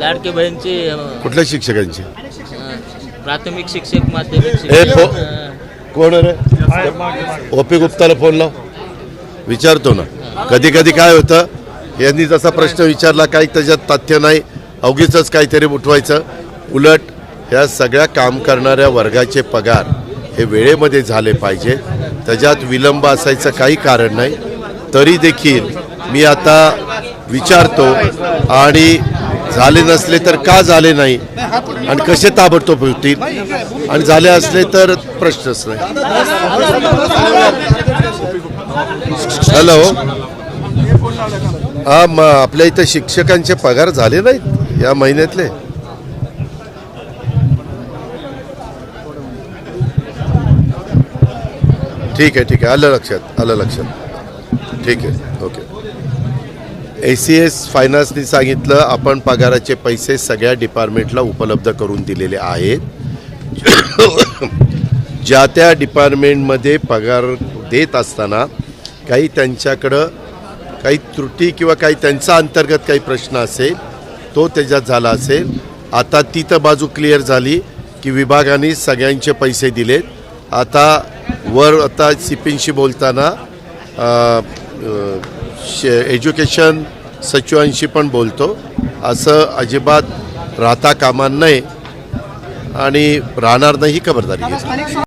लाडके बहीणची कुठल्या शिक्षकांची? प्राथमिक शिक्षक, माध्यमिक शिक्षक. कोण रे? ओपी गुप्ताला फोन लाव, विचारतो ना. कधी कधी काय होतं, यांनी जसा प्रश्न विचारला काही त्याच्यात तथ्य नाही, अवघीच काहीतरी उठवायचं. उलट ह्या सगळ्या काम करणाऱ्या वर्गाचे पगार हे वेळेमध्ये झाले पाहिजे, त्याच्यात विलंब असायचं काही कारण नाही. तरी देखील मी आता विचारतो, आणि झाले नसले तर का झाले नाही आणि कसे ताबडतोब होतील, आणि झाले असले तर प्रश्नच नाही. हॅलो, हा, मग आपल्या इथं शिक्षकांचे पगार झाले नाहीत या महिन्यातले? ठीक आहे, आलं लक्षात. ठीक आहे, ओके. ACS फायनान्सनी सांगितलं आपण पगाराचे पैसे सगळ्या डिपार्टमेंटला उपलब्ध करून दिलेले आहेत. ज्या त्या डिपार्टमेंटमध्ये पगार देत असताना काही त्यांच्याकडं काही त्रुटी किंवा काही त्यांचा अंतर्गत काही प्रश्न असेल तो त्याच्यात झाला असेल. आता ती तर बाजू क्लिअर झाली की विभागाने सगळ्यांचे पैसे दिलेत. आता CPंशी बोलताना एज्युकेशन सचिवांशी पण बोलतो. असं अजिबात राहता कामा नये आणि राहणार नाही ही खबरदारी घेतो.